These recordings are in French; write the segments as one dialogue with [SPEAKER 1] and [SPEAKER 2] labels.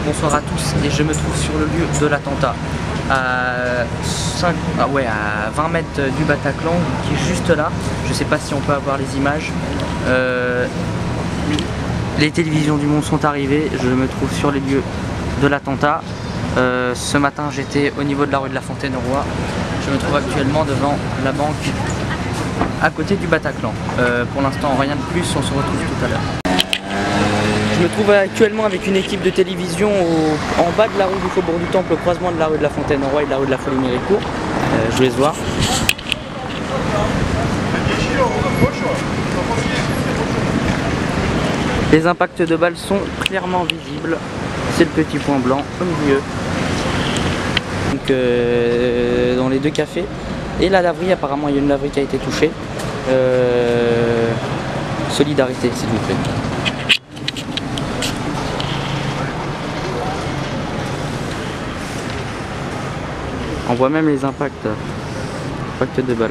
[SPEAKER 1] Bonsoir à tous, et je me trouve sur le lieu de l'attentat à 20 mètres du Bataclan qui est juste là. Je sais pas si on peut avoir les images. Les télévisions du monde sont arrivées, je me trouve sur les lieux de l'attentat. Ce matin j'étais au niveau de la rue de la Fontaine-au-Roi. Je me trouve actuellement devant la banque à côté du Bataclan. Pour l'instant rien de plus, on se retrouve tout à l'heure. Je me trouve actuellement avec une équipe de télévision en bas de la rue du Faubourg du Temple, au croisement de la rue de la Fontaine-au-Roi et de la rue de la Folie-Méricourt. Je vous laisse voir. Les impacts de balles sont clairement visibles. C'est le petit point blanc au milieu. Donc, dans les deux cafés. Et la laverie, apparemment il y a une laverie qui a été touchée. Solidarité s'il vous plaît. On voit même les impacts de balles.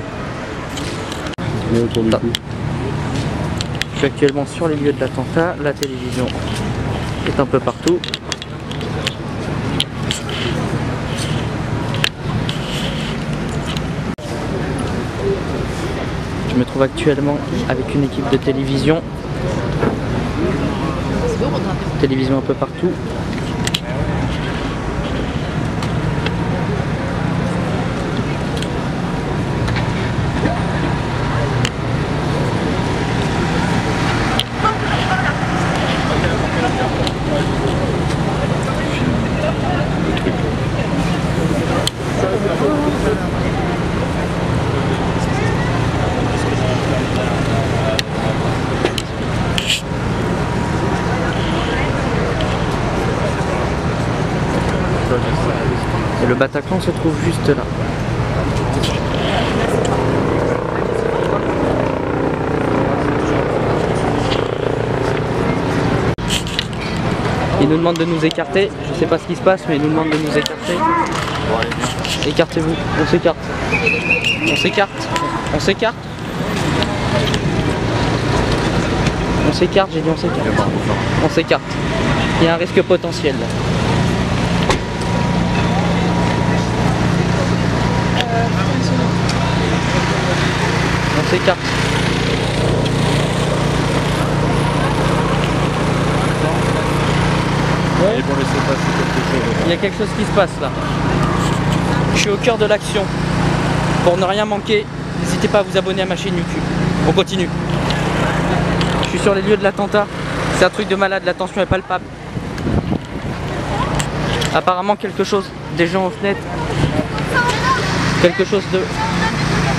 [SPEAKER 1] Je suis actuellement sur les lieux de l'attentat, la télévision est un peu partout. Je me trouve actuellement avec une équipe de télévision. Télévision un peu partout. Et le Bataclan se trouve juste là. Il nous demande de nous écarter. Je sais pas ce qui se passe, mais il nous demande de nous écarter. Écartez-vous. On s'écarte. On s'écarte. On s'écarte. On s'écarte, j'ai dit on s'écarte. On s'écarte. Il y a un risque potentiel. On s'écarte. Ouais. Il y a quelque chose qui se passe là. Je suis au cœur de l'action. Pour ne rien manquer, n'hésitez pas à vous abonner à ma chaîne YouTube. On continue. Je suis sur les lieux de l'attentat. C'est un truc de malade, la tension est palpable. Apparemment quelque chose, des gens aux fenêtres. Quelque chose de...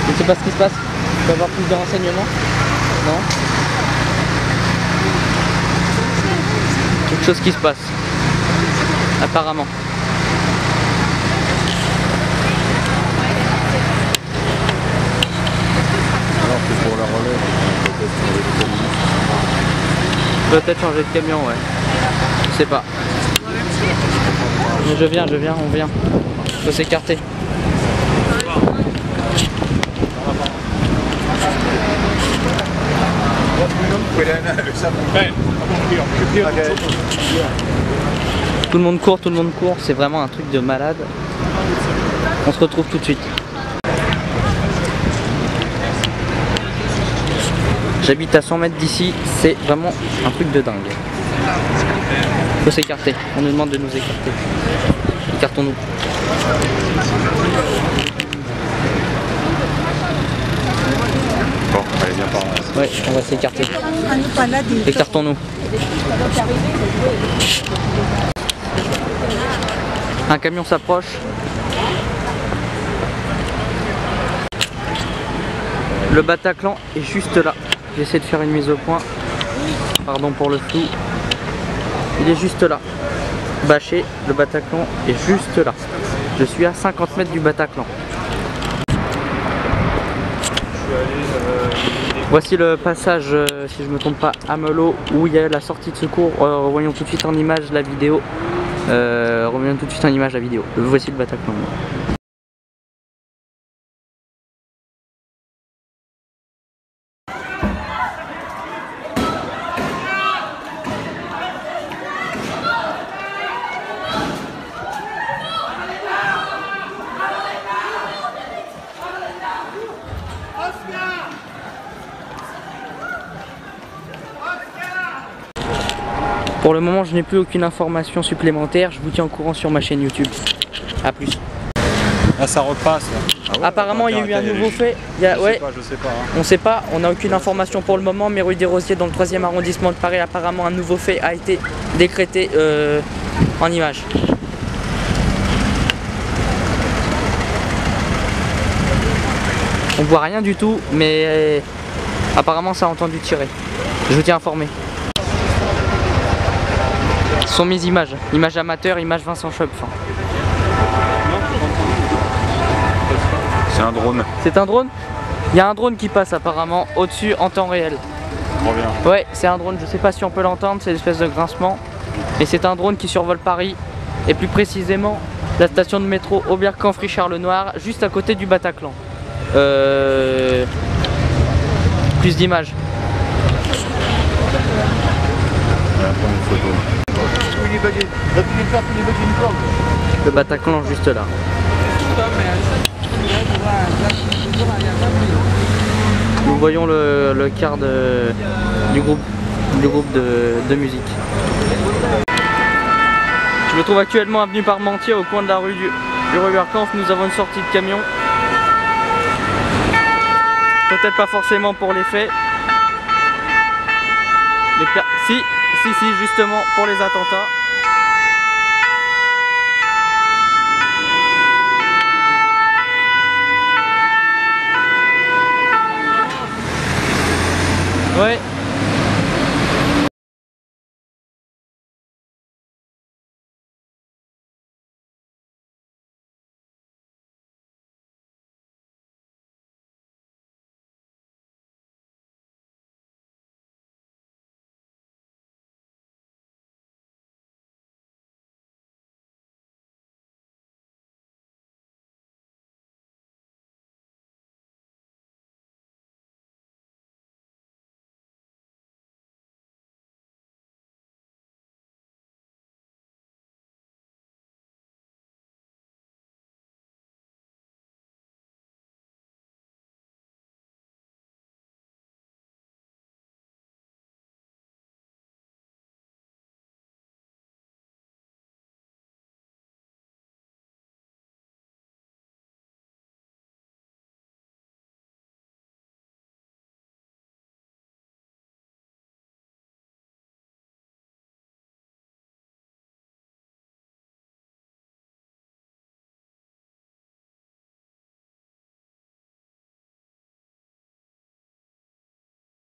[SPEAKER 1] Je ne sais pas ce qui se passe. Je peux avoir plus de renseignements? Non? Quelque chose qui se passe. Apparemment.
[SPEAKER 2] Alors que pour la relève,
[SPEAKER 1] Peut-être changer de camion, ouais. Je sais pas. Mais je viens, on vient. Faut s'écarter. Tout le monde court, c'est vraiment un truc de malade. On se retrouve tout de suite. J'habite à 100 mètres d'ici, c'est vraiment un truc de dingue. Faut s'écarter, on nous demande de nous écarter. Écartons-nous.
[SPEAKER 2] bon, allez, viens par là.
[SPEAKER 1] Ouais, on va s'écarter. Écartons-nous. Un camion s'approche. Le Bataclan est juste là. J'essaie de faire une mise au point. Pardon pour le flou. Il est juste là. Bâché, le Bataclan est juste là. Je suis à 50 mètres du Bataclan. Voici le passage, si je ne me trompe pas, à Melot, où il y a la sortie de secours. Revoyons tout de suite en image la vidéo. Voici le Bataclan. Pour le moment, je n'ai plus aucune information supplémentaire. Je vous tiens au courant sur ma chaîne YouTube. A plus.
[SPEAKER 2] Là ça repasse là. Ah ouais,
[SPEAKER 1] apparemment il y a eu un nouveau fait. Je
[SPEAKER 2] sais pas. Hein.
[SPEAKER 1] On sait pas, on n'a aucune information pour le moment, mais rue des Rosiers dans le 3e arrondissement de Paris, apparemment un nouveau fait a été décrété en image. On voit rien du tout, mais apparemment ça a entendu tirer. Je vous tiens informé. Ce sont mes images, images amateurs, images Vincent Schopf.
[SPEAKER 2] C'est un drone.
[SPEAKER 1] C'est un drone? Il y a un drone qui passe apparemment au-dessus en temps réel.
[SPEAKER 2] Trop bien.
[SPEAKER 1] Ouais, c'est un drone, je sais pas si on peut l'entendre, c'est une espèce de grincement. Mais c'est un drone qui survole Paris, et plus précisément la station de métro Aubercamp-Fricharles-Lenoir, juste à côté du Bataclan. Plus d'images. Le Bataclan juste là. Nous voyons le quart du groupe de musique. Je me trouve actuellement avenue Parmentier au coin de la rue du Aubercamp. Nous avons une sortie de camion. Peut-être pas forcément pour les faits. Mais si, justement pour les attentats.